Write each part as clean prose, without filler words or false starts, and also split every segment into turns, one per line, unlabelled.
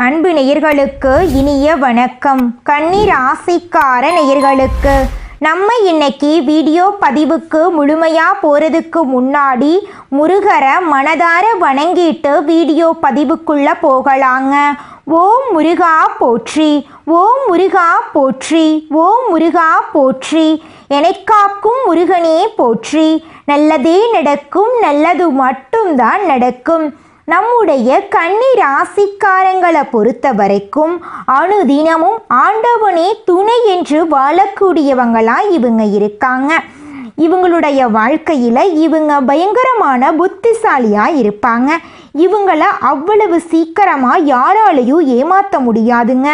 அன்பு நேயர்களுக்கு இனிய வணக்கம். கன்னி ராசிக்கார நேயர்களுக்கு நம்ம இன்னைக்கு வீடியோ பதிவுக்கு முழுமையாக போகிறதுக்கு முன்னாடி முருகரை மனதார வணங்கிட்டு வீடியோ பதிவுக்குள்ளே போகலாங்க. ஓம் முருகா போற்றி, ஓம் முருகா போற்றி, ஓம் முருகா போற்றி. எனக்காக்கும் முருகனே போற்றி. நல்லதே நடக்கும், நல்லது மட்டும்தான் நடக்கும். நம்முடைய கன்னி ராசிக்காரங்களை பொறுத்த வரைக்கும் அனுதினமும் ஆண்டவனே துணை என்று வாழக்கூடியவங்களாக இவங்க இருக்காங்க. இவங்களுடைய வாழ்க்கையில் இவங்க பயங்கரமான புத்திசாலியாக இருப்பாங்க. இவங்களை அவ்வளவு சீக்கிரமாக யாராலையும் ஏமாற்ற முடியாதுங்க.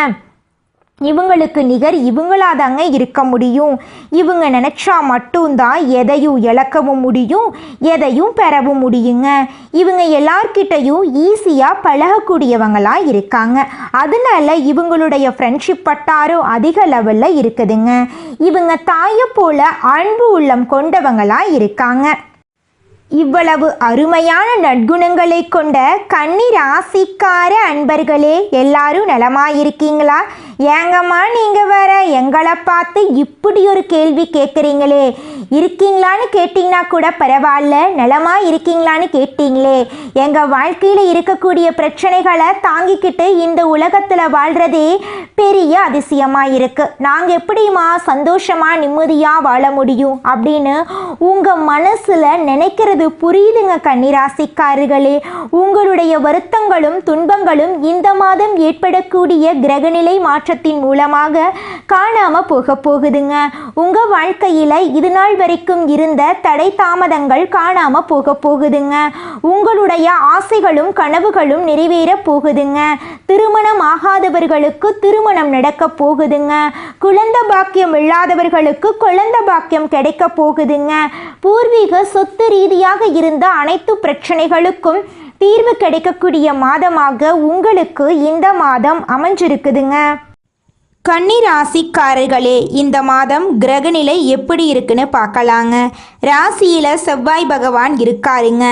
இவங்களுக்கு நிகர் இவங்களாதாங்க இருக்க முடியும். இவங்க நினச்சா மட்டும்தான் எதையும் இழக்கவும் முடியும், எதையும் பெறவும் முடியுங்க. இவங்க எல்லார்கிட்டையும் ஈஸியாக பழகக்கூடியவங்களாக இருக்காங்க. அதனால இவங்களுடைய ஃப்ரெண்ட்ஷிப் வட்டாரம் அதிக லெவலில் இருக்குதுங்க. இவங்க தாயை போல அன்பு உள்ளம் கொண்டவங்களாக இருக்காங்க. இவ்வளவு அருமையான நற்குணங்களை கொண்ட கன்னி ராசிக்கார அன்பர்களே, எல்லாரும் நலமாயிருக்கீங்களா? ஏங்கம்மா நீங்கள் வேற எங்களை பார்த்து இப்படி ஒரு கேள்வி கேட்குறீங்களே? இருக்கீங்களான்னு கேட்டிங்கன்னா கூட பரவாயில்ல, நலமா இருக்கீங்களான்னு கேட்டீங்களே. எங்கள் வாழ்க்கையில் இருக்கக்கூடிய பிரச்சனைகளை தாங்கிக்கிட்டு இந்த உலகத்தில் வாழ்கிறதே பெரிய அதிசயமாக இருக்குது. நாங்கள் எப்படிமா சந்தோஷமாக நிம்மதியாக வாழ முடியும் அப்படின்னு உங்கள் மனசில் நினைக்கிறது புரியுதுங்க கன்னிராசிக்காரர்களே. உங்களுடைய வருத்தங்களும் துன்பங்களும் இந்த மாதம் ஏற்படக்கூடிய கிரகநிலை மாற்றத்தின் மூலமாக காணாமல் போக போகுதுங்க. உங்கள் வாழ்க்கையில் இது நாள் வரைக்கும் இருந்த தடை தாமதங்கள் காணாமல் போக போகுதுங்க. உங்களுடைய ஆசைகளும் கனவுகளும் நிறைவேற போகுதுங்க. திருமணம் ஆகாதவர்களுக்கு திருமணம் நடக்க போகுதுங்க. குழந்தை பாக்கியம் இல்லாதவர்களுக்கு குழந்தை பாக்கியம் கிடைக்க போகுதுங்க. பூர்வீக சொத்து ரீதியாக இருந்த அனைத்து பிரச்சனைகளுக்கும் தீர்வு கிடைக்கக்கூடிய மாதமாக உங்களுக்கு இந்த மாதம் அமைஞ்சிருக்குதுங்க. கன்னி ராசிக்காரர்களே, இந்த மாதம் கிரகநிலை எப்படி இருக்குன்னு பார்க்கலாங்க. ராசியில் செவ்வாய் பகவான் இருக்காருங்க.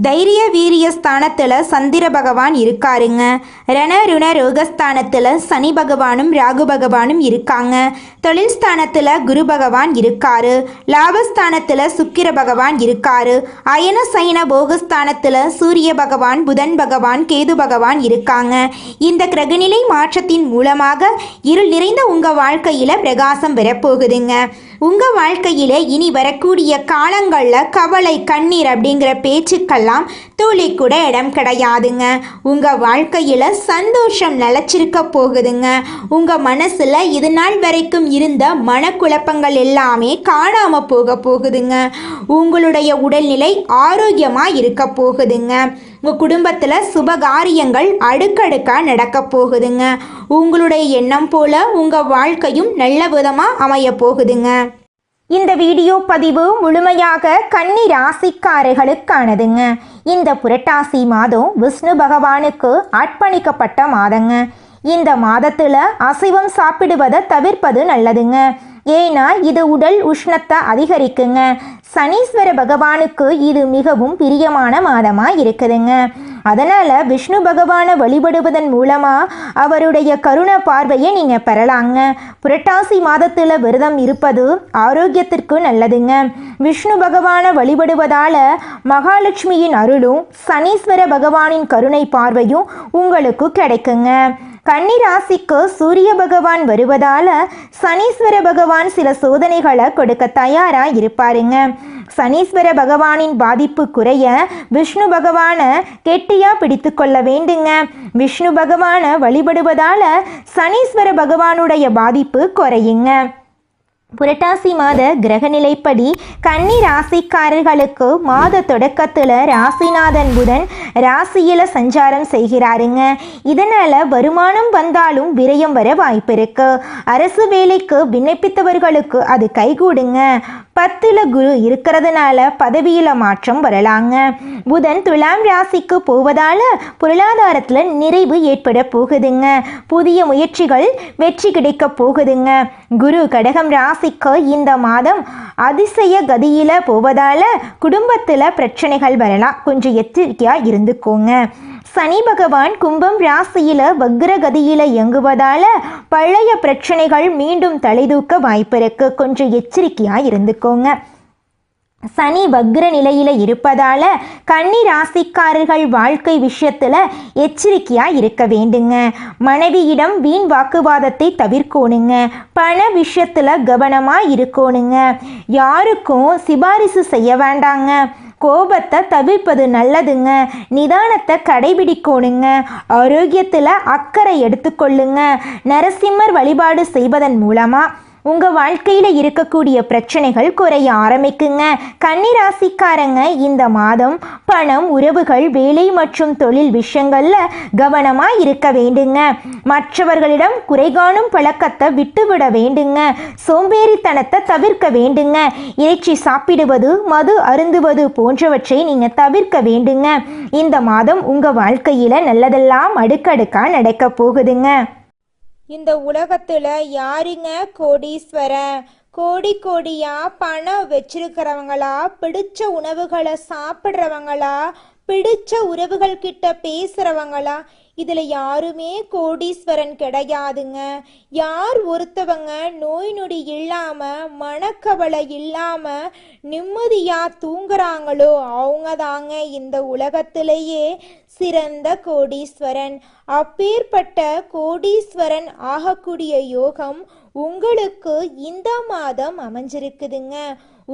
தைரிய வீரிய ஸ்தானத்தில் சந்திர பகவான் இருக்காருங்க. ரண ருண ரோகஸ்தானத்தில் சனி பகவானும் ராகு பகவானும் இருக்காங்க. தொழில் ஸ்தானத்தில் குரு பகவான் இருக்காரு. லாபஸ்தானத்தில் சுக்கிர பகவான் இருக்காரு. அயன சயன போகஸ்தானத்தில் சூரிய பகவான், புதன் பகவான், கேது பகவான் இருக்காங்க. இந்த கிரகநிலை மாற்றத்தின் மூலமாக இருள் நிறைந்த உங்கள் வாழ்க்கையில் பிரகாசம் வரப்போகுதுங்க. உங்கள் வாழ்க்கையில் இனி வரக்கூடிய காலங்களில் கவலை கண்ணீர் அப்படிங்கிற பேச்சுக்கெல்லாம் துளி கூட இடம் கிடையாதுங்க. உங்கள் வாழ்க்கையில் சந்தோஷம் நிலச்சிருக்க போகுதுங்க. உங்கள் மனசில் இது நாள் வரைக்கும் இருந்த மனக்குழப்பங்கள் எல்லாமே காணாமல் போக போகுதுங்க. உங்களுடைய உடல்நிலை ஆரோக்கியமாக இருக்க போகுதுங்க. உங்கள் குடும்பத்தில் சுபகாரியங்கள் அடுக்கடுக்காக நடக்க போகுதுங்க. உங்களுடைய எண்ணம் போல உங்கள் வாழ்க்கையும் நல்ல விதமாக அமைய போகுதுங்க. இந்த வீடியோ பதிவு முழுமையாக கன்னி ராசிக்காரர்களுக்கானதுங்க. இந்த புரட்டாசி மாதம் விஷ்ணு பகவானுக்கு அர்ப்பணிக்கப்பட்ட மாதங்க. இந்த மாதத்தில் அசைவம் சாப்பிடுவதை தவிர்ப்பது நல்லதுங்க. ஏன்னா இது உடல் உஷ்ணத்தை அதிகரிக்குங்க. சனீஸ்வர பகவானுக்கு இது மிகவும் பிரியமான மாதமாக இருக்குதுங்க. அதனால் விஷ்ணு பகவானை வழிபடுவதன் மூலமாக அவருடைய கருணை பார்வையை நீங்கள் பெறலாங்க. புரட்டாசி மாதத்தில் விரதம் இருப்பது ஆரோக்கியத்திற்கு நல்லதுங்க. விஷ்ணு பகவானை வழிபடுவதால் மகாலட்சுமியின் அருளும் சனீஸ்வர பகவானின் கருணை பார்வையும் உங்களுக்கு கிடைக்குங்க. கன்னி ராசிக்கு சூரிய பகவான் வருவதால் சனீஸ்வர பகவான் சில சோதனைகளை கொடுக்க தயாராக இருப்பாருங்க. சனீஸ்வர பகவானின் பாதிப்பு குறைய விஷ்ணு பகவானை கெட்டியாக பிடித்து கொள்ள வேண்டுங்க. விஷ்ணு பகவானை வழிபடுவதால் சனீஸ்வர பகவானுடைய பாதிப்பு குறையுங்க. புரட்டாசி மாத கிரகநிலைப்படி கன்னி ராசிக்காரர்களுக்கு மாத தொடக்கத்தில் ராசிநாதன் புதன் ராசியில் சஞ்சாரம் செய்கிறாருங்க. இதனால் வருமானம் வந்தாலும் விரயம் வர வாய்ப்பு இருக்கு. அரசு வேலைக்கு விண்ணப்பித்தவர்களுக்கு அது கைகூடுங்க. 10ல் குரு இருக்கிறதுனால பதவியில் மாற்றம் வரலாங்க. புதன் துலாம் ராசிக்கு போவதால் பொருளாதாரத்தில் நிறைவு ஏற்பட போகுதுங்க. புதிய முயற்சிகள் வெற்றி கிடைக்க போகுதுங்க. குரு கடகம் ராசிக்கு இந்த மாதம் அதிசய கதியில் போவதால் குடும்பத்தில் பிரச்சனைகள் வரலாம். கொஞ்சம் எச்சரிக்கையாக இருந்துக்கோங்க. சனி பகவான் கும்பம் ராசியில வக்ரகதியில இயங்குவதால பழைய பிரச்சனைகள் மீண்டும் தலைதூக்க வாய்ப்பு இருக்கு. கொஞ்சம் எச்சரிக்கையா இருந்துக்கோங்க. சனி வக்ர நிலையில இருப்பதால கன்னி ராசிக்காரர்கள் வாழ்க்கை விஷயத்துல எச்சரிக்கையா இருக்க வேண்டுங்க. மனைவியிடம் வீண் வாக்குவாதத்தை தவிர்க்கணுங்க. பண விஷயத்துல கவனமா இருக்கணுங்க. யாருக்கும் சிபாரிசு செய்ய வேண்டாங்க. கோபத்தை தவிர்ப்பது நல்லதுங்க. நிதானத்தை கடைபிடிக்கணுங்க. ஆரோக்கியத்தில் அக்கறை எடுத்துக்கொள்ளுங்க. நரசிம்மர் வழிபாடு செய்வதன் மூலமாக உங்கள் வாழ்க்கையில் இருக்கக்கூடிய பிரச்சனைகள் குறைய ஆரம்பிக்குங்க. கன்னிராசிக்காரங்க இந்த மாதம் பணம், உறவுகள், வேலை மற்றும் தொழில் விஷயங்களில் கவனமாக இருக்க வேண்டுங்க. மற்றவர்களிடம் குறைகாணும் பழக்கத்தை விட்டுவிட வேண்டுங்க. சோம்பேறித்தனத்தை தவிர்க்க வேண்டுங்க. இறைச்சி சாப்பிடுவது, மது அருந்துவது போன்றவற்றை நீங்கள் தவிர்க்க வேண்டுங்க. இந்த மாதம் உங்கள் வாழ்க்கையில் நல்லதெல்லாம் அடுக்கடுக்காக நடக்க போகுதுங்க.
இந்த உலகத்துல யாருங்க கோடீஸ்வரன்? கோடி கோடியா பணம் வச்சிருக்கிறவங்களா, பிடிச்ச உணவுகளை சாப்பிட்றவங்களா, பிடிச்ச உறவுகள் கிட்ட பேசுறவங்களா? இதுல யாருமே கோடீஸ்வரன் கிடையாதுங்க. யார் ஒருத்தவங்க நோய் நொடி இல்லாம, மனக்கவலை இல்லாம நிம்மதியா தூங்குறாங்களோ அவங்க தாங்க இந்த உலகத்திலேயே சிறந்த கோடீஸ்வரன். அப்பேற்பட்ட கோடீஸ்வரன் ஆகக்கூடிய யோகம் உங்களுக்கு இந்த மாதம் அமைஞ்சிருக்குதுங்க.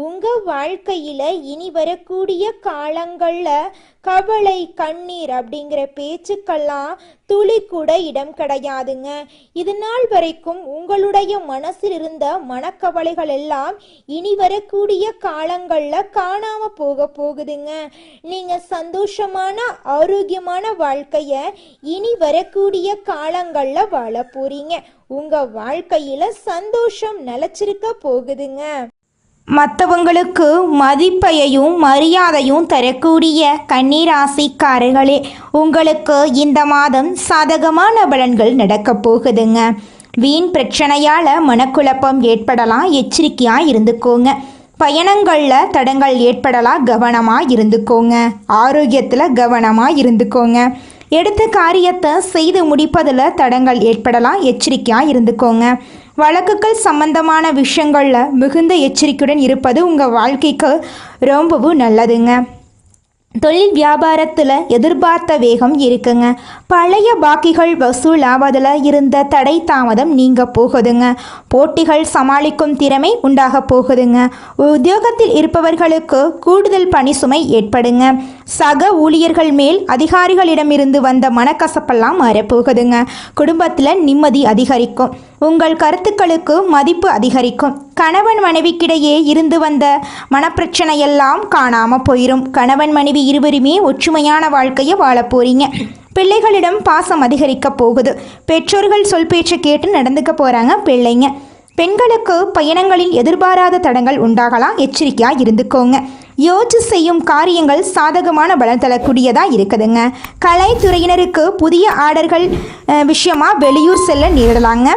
உங்க வாழ்க்கையில இனி வரக்கூடிய காலங்கள்ல கவலை, கண்ணீர் அப்படிங்கிற பேச்சுக்கெல்லாம் துளி கூட இடம் கிடையாதுங்க. இது நாள் வரைக்கும் உங்களுடைய மனசில் இருந்த மனக்கவலைகள் எல்லாம் இனி வரக்கூடிய காலங்கள்ல காணாம போகுதுங்க. நீங்க சந்தோஷமான ஆரோக்கியமான வாழ்க்கைய இனி வரக்கூடிய காலங்கள்ல வாழ போறீங்க. உங்க வாழ்க்கையில சந்தோஷம் நிலைச்சிருக்க போகுதுங்க.
மற்றவங்களுக்கு மதிப்பையும் மரியாதையும் தரக்கூடிய கன்னிராசிக்காரர்களே, உங்களுக்கு இந்த மாதம் சாதகமான பலன்கள் நடக்க போகுதுங்க. வீண் பிரச்சனையால் மனக்குழப்பம் ஏற்படலாம், எச்சரிக்கையாக இருந்துக்கோங்க. பயணங்களில் தடங்கள் ஏற்படலாம், கவனமாக இருந்துக்கோங்க. ஆரோக்கியத்தில் கவனமாக இருந்துக்கோங்க. எடுத்த காரியத்தை செய்து முடிப்பதில் தடங்கள் ஏற்படலாம், எச்சரிக்கையாக இருந்துக்கோங்க. வழக்குகள் சம்பந்தமான விஷயங்களில் மிகுந்த எச்சரிக்கையுடன் இருப்பது உங்கள் வாழ்க்கைக்கு ரொம்பவும் நல்லதுங்க. தொழில் வியாபாரத்தில் எதிர்பார்த்த வேகம் இருக்குங்க. பழைய பாக்கிகள் வசூல் ஆவதில் இருந்த தடை தாமதம் நீங்க போகுதுங்க. போட்டிகள் சமாளிக்கும் திறமை உண்டாக போகுதுங்க. உத்தியோகத்தில் இருப்பவர்களுக்கு கூடுதல் பணி சுமை ஏற்படுங்க. சக ஊழியர்கள் மேல் அதிகாரிகளிடமிருந்து வந்த மனக்கசப்பெல்லாம் மாறப்போகுதுங்க. குடும்பத்தில் நிம்மதி அதிகரிக்கும். உங்கள் கருத்துக்களுக்கு மதிப்பு அதிகரிக்கும். கணவன் மனைவிக்கிடையே இருந்து வந்த மனப்பிரச்சனையெல்லாம் காணாமல் போயிடும். கணவன் மனைவி இருவருமே ஒற்றுமையான வாழ்க்கையை வாழ போறீங்க. பிள்ளைகளிடம் பாசம் அதிகரிக்க போகுது. பெற்றோர்கள் சொல் பேச்சு கேட்டு நடந்துக்க போகிறாங்க பிள்ளைங்க. பெண்களுக்கு பயணங்களில் எதிர்பாராத தடங்கள் உண்டாகலாம், எச்சரிக்கையாக இருந்துக்கோங்க. யோசிச்சு செய்யும் காரியங்கள் சாதகமான பலன் தரக்கூடியதாக இருக்குதுங்க. கலைத்துறையினருக்கு புதிய ஆர்டர்கள் விஷயமாக வெளியூர் செல்ல நேரிடலாங்க.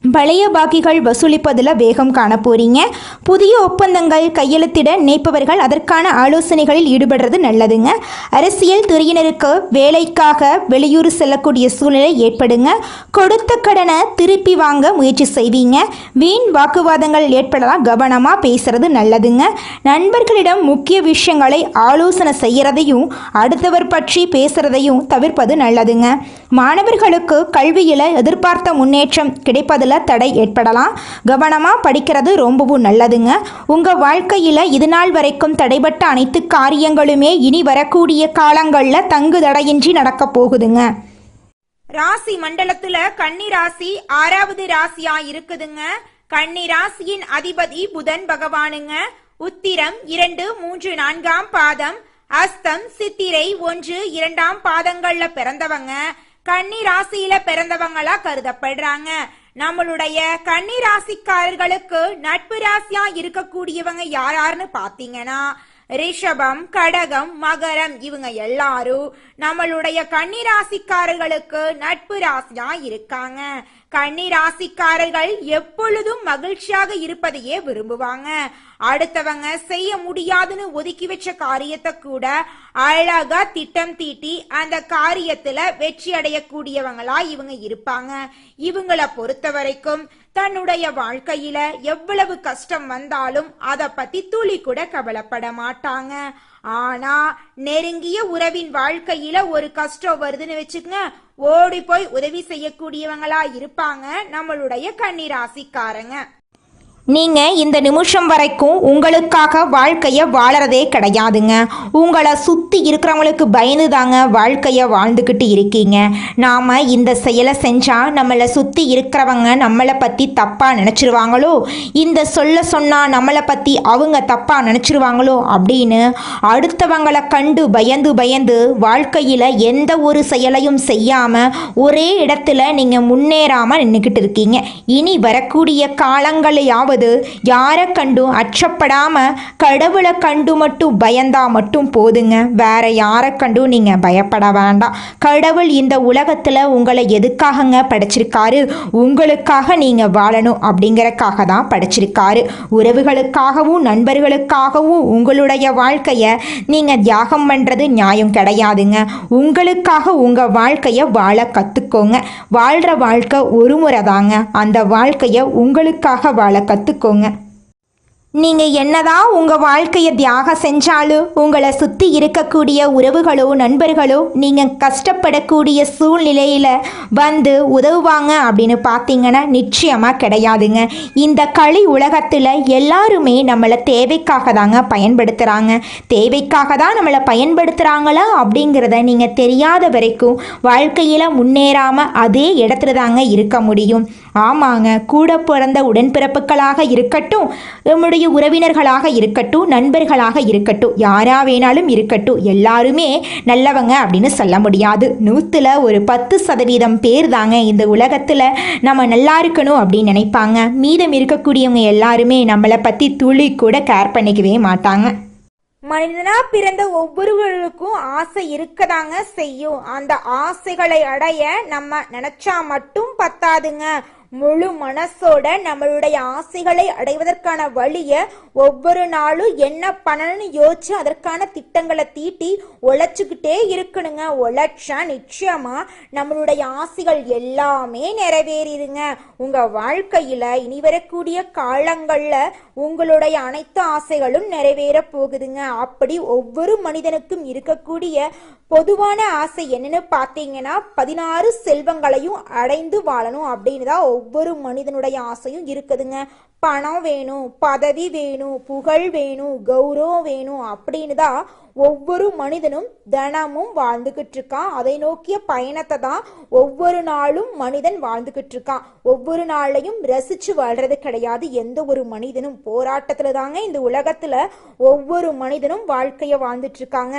பழைய பாக்கிகள் வசூலிப்பதில் வேகம் காண போறீங்க. புதிய ஒப்பந்தங்கள் கையெழுத்திட நினைப்பவர்கள் அதற்கான ஆலோசனைகளில் ஈடுபடுறது நல்லதுங்க. அரசியல் துறையினருக்கு வேலைக்காக வெளியூர் செல்லக்கூடிய சூழ்நிலை ஏற்படுங்க. கொடுத்த கடனை திருப்பி வாங்க முயற்சி செய்வீங்க. வீண் வாக்குவாதங்கள் ஏற்படலாம், கவனமாக பேசுறது நல்லதுங்க. நண்பர்களிடம் முக்கிய விஷயங்களை ஆலோசனை செய்யறதையும் அடுத்தவர் பற்றி பேசுறதையும் தவிர்ப்பது நல்லதுங்க. மாணவர்களுக்கு கல்வியில் எதிர்பார்த்த முன்னேற்றம் கிடைப்பதில் தடை ஏற்படலாம், கவனமாக படிக்கிறது ரொம்பவும் நல்லதுங்க. உங்கள் வாழ்க்கையில் இது நாள் வரைக்கும் தடைபட்ட அனைத்து காரியங்களுமே இனி வரக்கூடிய காலங்களில் தங்கு தடையின்றி நடக்க போகுதுங்க.
ராசி மண்டலத்துல கன்னி ராசி 6வது ராசியா இருக்குதுங்க. கன்னி ராசியின் அதிபதி புதன் பகவானுங்க. உத்திரம் 2, 3, 4ஆம் பாதம், அஸ்தம், சித்திரை 1, 2ஆம் பாதங்கள்ல பிறந்தவங்க கன்னி ராசியில பிறந்தவங்களா கருதப்படுறாங்க. நம்மளுடைய கன்னி ராசிக்காரர்களுக்கு நட்பு ராசியா இருக்கக்கூடியவங்க யாருன்னு பாத்தீங்கன்னா ரிஷபம், கடகம், மகரம் இவங்க எல்லாரும் நம்மளுடைய கன்னி ராசிக்காரர்களுக்கு நட்பு ராசியா இருக்காங்க. கன்னி ராசிக்காரர்கள் எப்பொழுதும் மகிழ்ச்சியாக இருப்பதையே விரும்புவாங்க. அடுத்தவங்க செய்ய முடியாதுன்னு ஒதுக்கி வச்ச காரியத்தை கூட அழகா திட்டம் தீட்டி அந்த காரியத்துல வெற்றி அடையக்கூடியவங்களா இவங்க இருப்பாங்க. இவங்களை பொறுத்த வரைக்கும் தன்னுடைய வாழ்க்கையில எவ்வளவு கஷ்டம் வந்தாலும் அதை பத்தி துளி கூட கவலைப்பட மாட்டாங்க. ஆனா நெருங்கிய உறவின் வாழ்க்கையில ஒரு கஷ்டம் வருதுன்னு வச்சுக்கங்க, ஓடி போய் உதவி செய்யக்கூடியவங்களா இருப்பாங்க நம்மளுடைய கன்னி ராசிக்காரங்க.
நீங்கள் இந்த நிமிஷம் வரைக்கும் உங்களுக்காக வாழ்க்கையை வாழறதே கிடையாதுங்க. உங்களை சுற்றி இருக்கிறவங்களுக்கு பயந்து தாங்க வாழ்க்கையை வாழ்ந்துக்கிட்டு இருக்கீங்க. நாம் இந்த செயலை செஞ்சால் நம்மளை சுற்றி இருக்கிறவங்க நம்மளை பற்றி தப்பாக நினச்சிருவாங்களோ, இந்த சொன்னால் நம்மளை பற்றி அவங்க தப்பாக நினச்சிருவாங்களோ அப்படின்னு அடுத்தவங்களை கண்டு பயந்து வாழ்க்கையில் எந்த ஒரு செயலையும் செய்யாமல் ஒரே இடத்துல நீங்கள் முன்னேறாமல் நின்றுக்கிட்டு இருக்கீங்க. இனி வரக்கூடிய காலங்களையாவது யாரை கண்டும் அச்சப்படாம கடவுளை கண்டு மட்டும் பயந்தா மட்டும் போதுங்க. வேற யாரை கண்டும் நீங்க பயப்பட வேண்டாம். கடவுள் இந்த உலகத்துல உங்களை எதுக்காகங்க படைச்சிருக்காரு? உங்களுக்காக நீங்க வாழணும் அப்படிங்கறக்காக தான் படைச்சிருக்காரு. உறவுகளுக்காகவும் நண்பர்களுக்காகவும் உங்களுடைய வாழ்க்கைய நீங்க தியாகம் பண்றது நியாயம் கிடையாதுங்க. உங்களுக்காக உங்க வாழ்க்கைய வாழ கத்துக்கோங்க. வாழ்ற வாழ்க்கை ஒரு முறை தாங்க. அந்த வாழ்க்கைய உங்களுக்காக வாழ கத்துக்கோங்க. நீங்கள் என்னதான் உங்கள் வாழ்க்கையை தியாகம் செஞ்சாலும் உங்களை சுற்றி இருக்கக்கூடிய உறவுகளோ நண்பர்களோ நீங்கள் கஷ்டப்படக்கூடிய சூழ்நிலையில் வந்து உதவுவாங்க அப்படின்னு பார்த்தீங்கன்னா நிச்சயமாக கிடையாதுங்க. இந்த களி உலகத்தில் எல்லாருமே நம்மளை தேவைக்காக தாங்க பயன்படுத்துகிறாங்க. தேவைக்காக தான் நம்மளை பயன்படுத்துகிறாங்களா அப்படிங்கிறத நீங்கள் தெரியாத வரைக்கும் வாழ்க்கையில் முன்னேறாமல் அதே இடத்துல தாங்க இருக்க முடியும். ஆமாங்க, கூட பிறந்த உடன்பிறப்புகளாக இருக்கட்டும், நம்முடைய உறவினர்களாக இருக்கட்டும், நண்பர்களாக இருக்கட்டும், யாரா வேணாலும் இருக்கட்டும், எல்லாருமே நல்லவங்க அப்படின்னு சொல்ல முடியாது. 100ல் ஒரு 10% பேர் தாங்க இந்த உலகத்தில் நம்ம நல்லா இருக்கணும் அப்படின்னு நினைப்பாங்க. மீதம் இருக்கக்கூடியவங்க எல்லாருமே நம்மளை பற்றி துளி கூட கேர் பண்ணிக்கவே மாட்டாங்க.
மனிதனா பிறந்த ஒவ்வொருவருக்கும் ஆசை இருக்கதாங்க செய்யும். அந்த ஆசைகளை அடைய நம்ம நினைச்சா மட்டும் பத்தாதுங்க. முழு மனசோட நம்மளுடைய ஆசைகளை அடைவதற்கான வழிய ஒவ்வொரு நாளும் என்ன பண்ணணும்னு யோசிச்சு அதற்கான திட்டங்களை தீட்டி உழைச்சுக்கிட்டே இருக்கணுங்க. உழைச்சா நிச்சயமா நம்மளுடைய ஆசைகள் எல்லாமே நிறைவேறிடுங்க. உங்க வாழ்க்கையில இனி வரக்கூடிய காலங்கள்ல உங்களுடைய அனைத்து ஆசைகளும் நிறைவேற போகுதுங்க. அப்படி ஒவ்வொரு மனிதனுக்கும் இருக்கக்கூடிய பொதுவான ஆசை என்னன்னு பார்த்தீங்கன்னா 16 செல்வங்களையும் அடைந்து வாழணும் அப்படின்னு தான் ஒவ்வொரு மனிதனுடைய ஆசையும் இருக்குதுங்க. பணம் வேணும், பதவி வேணும், புகழ் வேணும், கௌரவம் வேணும் அப்படின்னு தான் ஒவ்வொரு மனிதனும் தினமும் வாழ்ந்துகிட்டு இருக்கான். அதை நோக்கிய பயணத்தை தான் ஒவ்வொரு நாளும் மனிதன் வாழ்ந்துகிட்டு இருக்கான். ஒவ்வொரு நாளையும் ரசிச்சு வாழ்றது கிடையாது எந்த ஒரு மனிதனும். போராட்டத்துல தாங்க இந்த உலகத்துல ஒவ்வொரு மனிதனும் வாழ்க்கைய வாழ்ந்துட்டு இருக்காங்க.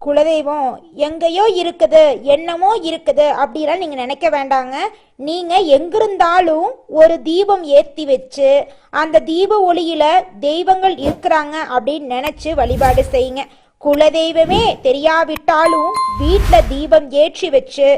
குலதெய்வம் எங்கேயோ இருக்குது, என்னமோ இருக்குது அப்படிலாம் நீங்க நினைக்க வேண்டாங்க. நீங்க எங்கிருந்தாலும் ஒரு தீபம் ஏற்றி வச்சு அந்த தீப ஒளியில தெய்வங்கள் இருக்கிறாங்க அப்படின்னு நினைச்சு வழிபாடு செய்யுங்க. குலதெய்வமே தெரியாவிட்டாலும் வீட்டில் தீபம் ஏற்றி வச்சு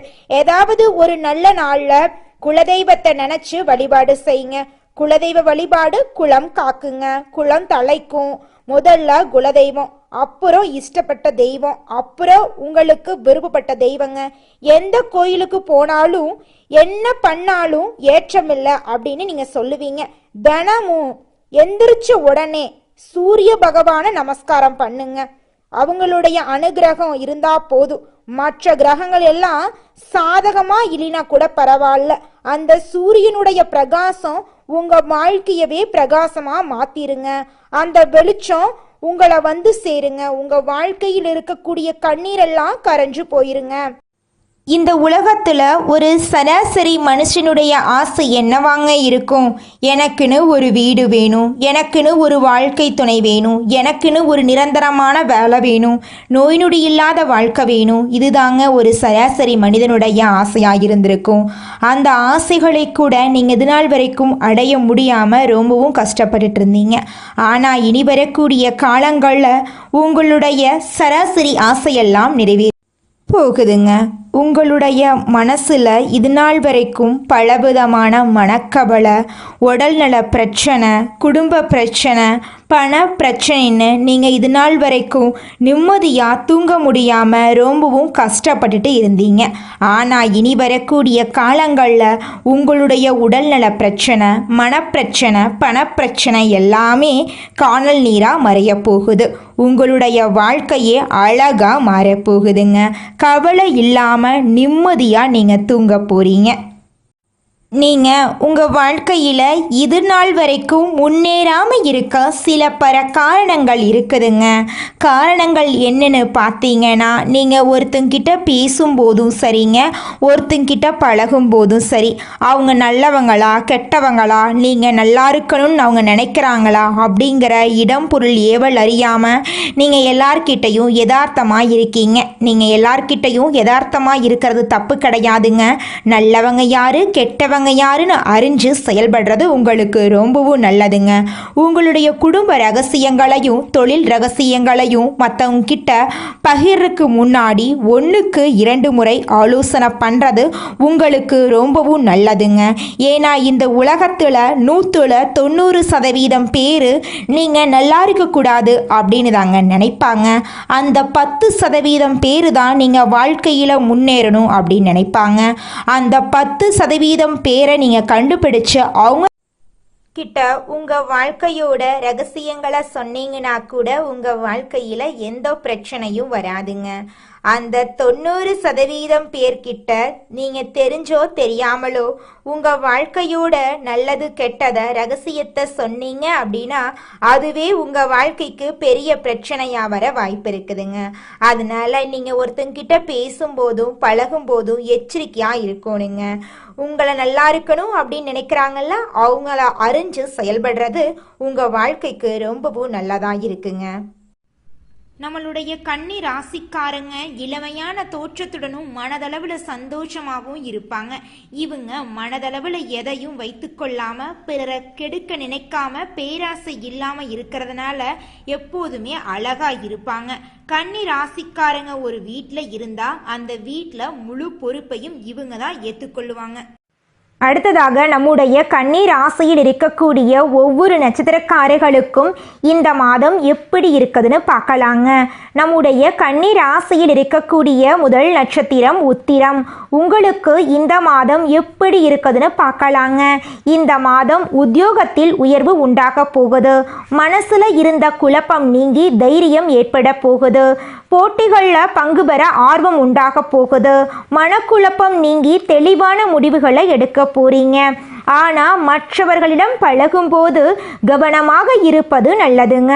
ஏதாவது ஒரு நல்ல நாள்ல குலதெய்வத்தை நினைச்சு வழிபாடு செய்யுங்க. குலதெய்வ வழிபாடு குலம் காக்குங்க, குலம் தலைக்கும். முதல்ல குலதெய்வம், அப்புறம் இஷ்டப்பட்ட தெய்வம், அப்புறம் உங்களுக்கு விருப்பப்பட்ட தெய்வங்க. எந்த கோயிலுக்கு போனாலும் என்ன பண்ணாலும் ஏற்றமில்லை அப்படின்னு நீங்க சொல்லுவீங்க. தினமும் எந்திரிச்ச உடனே சூரிய பகவானை நமஸ்காரம் பண்ணுங்க. அவங்களுடைய அனுகிரகம் இருந்தா போதும். மற்ற கிரகங்கள் எல்லாம் சாதகமா இல்லைனா கூட பரவாயில்ல, அந்த சூரியனுடைய பிரகாசம் உங்க வாழ்க்கையவே பிரகாசமா மாத்திருங்க. அந்த வெளிச்சம் உங்களை வந்து சேருங்க. உங்க வாழ்க்கையில் இருக்கக்கூடிய கண்ணீரெல்லாம் கரைஞ்சு போயிருங்க.
இந்த உலகத்தில் ஒரு சராசரி மனுஷனுடைய ஆசை என்னவாங்க இருக்கும்? எனக்குன்னு ஒரு வீடு வேணும், எனக்குன்னு ஒரு வாழ்க்கை துணை வேணும், எனக்குன்னு ஒரு நிரந்தரமான வேலை வேணும், நோய் நொடி இல்லாத வாழ்க்கை வேணும். இதுதாங்க ஒரு சராசரி மனிதனுடைய ஆசையாக இருந்திருக்கும். அந்த ஆசைகளை கூட நீங்கள் இது நாள் வரைக்கும் அடைய முடியாமல் ரொம்பவும் கஷ்டப்பட்டுட்டு இருந்தீங்க. ஆனால் இனி வரக்கூடிய காலங்களில் உங்களுடைய சராசரி ஆசையெல்லாம் நிறைவேறும். போகுதுங்க. உங்களுடைய மனசில் இது நாள் வரைக்கும் பலவிதமான மனக்கவலை, உடல்நல பிரச்சனை, குடும்ப பிரச்சனை, பண பிரச்சனைன்னு நீங்கள் இது நாள் வரைக்கும் நிம்மதியாக தூங்க முடியாமல் ரொம்பவும் கஷ்டப்பட்டுட்டு இருந்தீங்க. ஆனால் இனி வரக்கூடிய காலங்களில் உங்களுடைய உடல்நல பிரச்சனை, மனப்பிரச்சனை, பணப்பிரச்சனை எல்லாமே காணல் நீராக மறைய போகுது. உங்களுடைய வாழ்க்கையே அழகாக மாறப்போகுதுங்க. கவலை இல்லாமல் நிம்மதியாக நீங்கள் தூங்க போகிறீங்க. நீங்கள் உங்கள் வாழ்க்கையில் இது நாள் வரைக்கும் முன்னேறாமல் இருக்க சில காரணங்கள் இருக்குதுங்க. காரணங்கள் என்னென்னு பார்த்தீங்கன்னா, நீங்கள் ஒருத்தங்கிட்ட பேசும்போதும் சரிங்க, ஒருத்தங்கிட்ட பழகும் போதும் சரி, அவங்க நல்லவங்களா கெட்டவங்களா, நீங்கள் நல்லா இருக்கணும்னு அவங்க நினைக்கிறாங்களா அப்படிங்கிற இடம் பொருள் ஏவல் அறியாமல் நீங்கள் எல்லார்கிட்டையும் யதார்த்தமாக இருக்கீங்க. நீங்கள் எல்லார்கிட்டையும் யதார்த்தமாக இருக்கிறது தப்பு கிடையாதுங்க. நல்லவங்க யாரு கெட்டவங்க யாருன்னு அறிஞ்சு செயல்படுறது உங்களுக்கு ரொம்பவும் நல்லதுங்க. உங்களுடைய குடும்ப ரகசியங்களையும் தொழில் ரகசியங்களையும் மற்றவங்க கிட்ட பகிர்றதுக்கு முன்னாடி 1க்கு 2 முறை ஆலோசனை பண்ணுறது உங்களுக்கு ரொம்பவும் நல்லதுங்க. ஏன்னா இந்த உலகத்தில் 190% பேர் நீங்கள் நல்லா இருக்கக்கூடாது அப்படின்னு தாங்க நினைப்பாங்க. அந்த 10% பேர் தான் நீங்கள் வாழ்க்கையில் முன்னேறணும் அப்படின்னு நினைப்பாங்க. அந்த 10% பேரை நீங்கள் கண்டுபிடிச்சு அவங்க கிட்ட உங்கள் வாழ்க்கையோட ரகசியங்களை சொன்னீங்கன்னா கூட உங்கள் வாழ்க்கையில் எந்த பிரச்சனையும் வராதுங்க. அந்த 90% பேர்கிட்ட நீங்கள் தெரிஞ்சோ தெரியாமலோ உங்கள் வாழ்க்கையோட நல்லது கெட்டதை ரகசியத்தை சொன்னீங்க அப்படின்னா அதுவே உங்கள் வாழ்க்கைக்கு பெரிய பிரச்சனையாக வர வாய்ப்பு இருக்குதுங்க. அதனால நீங்கள் ஒருத்தங்கிட்ட பேசும்போதும் பழகும்போதும் எச்சரிக்கையாக இருக்கணுங்க. உங்களை நல்லா இருக்கணும் அப்படின்னு நினைக்கிறாங்கல்ல, அவங்கள அறிஞ்சு செயல்படுறது உங்கள் வாழ்க்கைக்கு ரொம்பவும் நல்லதாக இருக்குங்க. நம்மளுடைய கன்னி ராசிக்காரங்க இளமையான தோற்றத்துடனும் மனதளவில் சந்தோஷமாகவும் இருப்பாங்க. இவங்க மனதளவில் எதையும் வைத்து கொள்ளாம பிறரை கெடுக்க நினைக்காம பேராசை இல்லாம இருக்கிறதுனால எப்போதுமே அழகா இருப்பாங்க. கன்னி ராசிக்காரங்க ஒரு வீட்டில் இருந்தா அந்த வீட்டில் முழு பொறுப்பையும் இவங்க தான் ஏற்றுக்கொள்ளுவாங்க. அடுத்ததாக நம்முடைய கன்னி ராசியில் இருக்கக்கூடிய ஒவ்வொரு நட்சத்திரக்காரர்களுக்கும் இந்த மாதம் எப்படி இருக்குதுன்னு பார்க்கலாங்க. நம்முடைய கன்னி ராசியில் இருக்கக்கூடிய முதல் நட்சத்திரம் உத்திரம். உங்களுக்கு இந்த மாதம் எப்படி இருக்குதுன்னு பார்க்கலாங்க. இந்த மாதம் உத்தியோகத்தில் உயர்வு உண்டாக போகுது. மனசுல இருந்த குழப்பம் நீங்கி தைரியம் ஏற்பட போகுது. போட்டிகளில் பங்கு பெற ஆர்வம் உண்டாக போகுது. மனக்குழப்பம் நீங்கி தெளிவான முடிவுகளை எடுக்க போறீங்க. ஆனால் மற்றவர்களிடம் பழகும்போது கவனமாக இருப்பது நல்லதுங்க.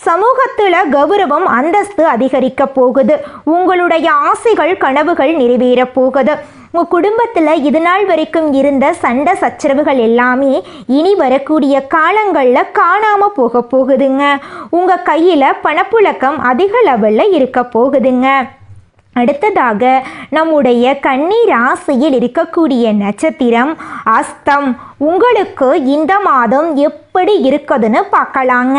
சமூகத்தில் கௌரவம் அந்தஸ்து அதிகரிக்க போகுது. உங்களுடைய ஆசைகள் கனவுகள் நிறைவேற போகுது. உங்கள் குடும்பத்தில் இது நாள் வரைக்கும் இருந்த சண்டை சச்சரவுகள் எல்லாமே இனி வரக்கூடிய காலங்களில் காணாமல் போக போகுதுங்க. உங்கள் கையில் பணப்புழக்கம் அதிக லெவலில் இருக்க போகுதுங்க. அடுத்ததாக நம்முடைய கன்னி ராசியில் இருக்கக்கூடிய நட்சத்திரம் அஸ்தம். உங்களுக்கு இந்த மாதம் எப்படி இருக்குதுன்னு பார்க்கலாங்க.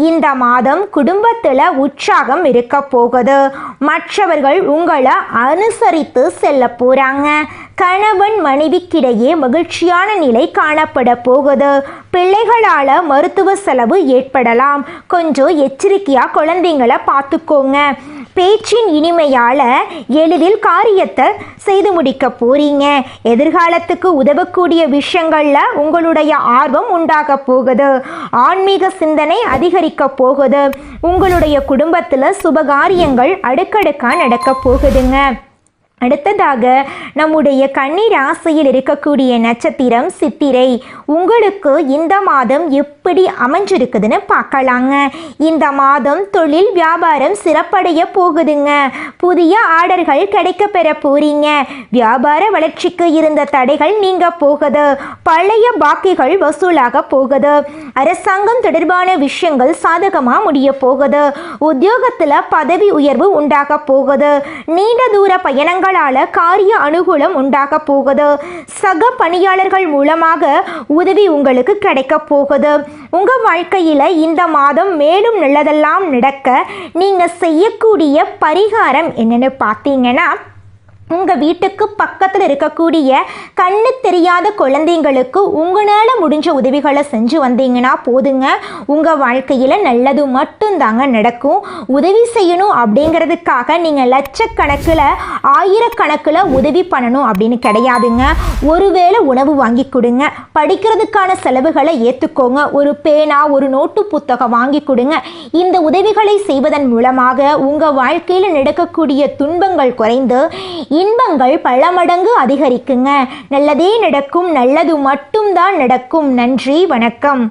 இந்த மாதம் குடும்பத்தில் உற்சாகம் இருக்க போகுது. மற்றவர்கள் உங்களை அனுசரித்து செல்ல போகிறாங்க. கணவன் மனைவிக்கிடையே மகிழ்ச்சியான நிலை காணப்பட போகுது. பிள்ளைகளால் மருத்துவ செலவு ஏற்படலாம். கொஞ்சம் எச்சரிக்கையாக குழந்தைங்களை பார்த்துக்கோங்க. பேச்சின் இனிமையால் எளிதில் காரியத்தை செய்து முடிக்க போறீங்க. எதிர்காலத்துக்கு உதவக்கூடிய விஷயங்கள்ல உங்களுடைய ஆர்வம் உண்டாக போகுது. ஆன்மீக சிந்தனை அதிகரிக்க போகுது. உங்களுடைய குடும்பத்தில் சுபகாரியங்கள் அடுக்கடுக்காக நடக்க போகுதுங்க. அடுத்ததாக நம்முடைய கன்னி ராசியில் இருக்கக்கூடிய நட்சத்திரம் சித்திரை. உங்களுக்கு இந்த மாதம் எப்படி அமைஞ்சிருக்குதுன்னு பார்க்கலாங்க. இந்த மாதம் தொழில் வியாபாரம் சிறப்படைய போகுதுங்க. புதிய ஆர்டர்கள் கிடைக்க பெற போறீங்க. வியாபார வளர்ச்சிக்கு இருந்த தடைகள் நீங்க போகுது. பழைய பாக்கிகள் வசூலாக போகுது. அரசாங்கம் தொடர்பான விஷயங்கள் சாதகமாக முடிய போகுது. உத்தியோகத்தில் பதவி உயர்வு உண்டாக போகுது. நீண்ட தூர பயணங்கள் காரிய அனுகூலம் உண்டாக போகுது. சக பணியாளர்கள் மூலமாக உதவி உங்களுக்கு கிடைக்க போகுது. உங்க வாழ்க்கையில இந்த மாதம் மேலும் நல்லதெல்லாம் நடக்க நீங்க செய்யக்கூடிய பரிகாரம் என்னன்னு பார்த்தீங்கன்னா, உங்கள் வீட்டுக்கு பக்கத்தில் இருக்கக்கூடிய கண்ணு தெரியாத குழந்தைங்களுக்கு உங்களால் முடிஞ்ச உதவிகளை செஞ்சு வந்தீங்கன்னா போதுங்க, உங்கள் வாழ்க்கையில் நல்லது மட்டும்தாங்க நடக்கும். உதவி செய்யணும் அப்படிங்கிறதுக்காக நீங்கள் லட்சக்கணக்கில் ஆயிரக்கணக்கில் உதவி பண்ணணும் அப்படின்னு கிடையாதுங்க. ஒருவேளை உணவு வாங்கி கொடுங்க, படிக்கிறதுக்கான செலவுகளை ஏற்றுக்கோங்க, ஒரு பேனா ஒரு நோட்டு புத்தகம் வாங்கி கொடுங்க. இந்த உதவிகளை செய்வதன் மூலமாக உங்கள் வாழ்க்கையில் நடக்கக்கூடிய துன்பங்கள் குறைந்து இன்பங்கள் பல மடங்கு அதிகரிக்குங்க. நல்லதே நடக்கும், நல்லது மட்டும்தான் நடக்கும். நன்றி, வணக்கம்.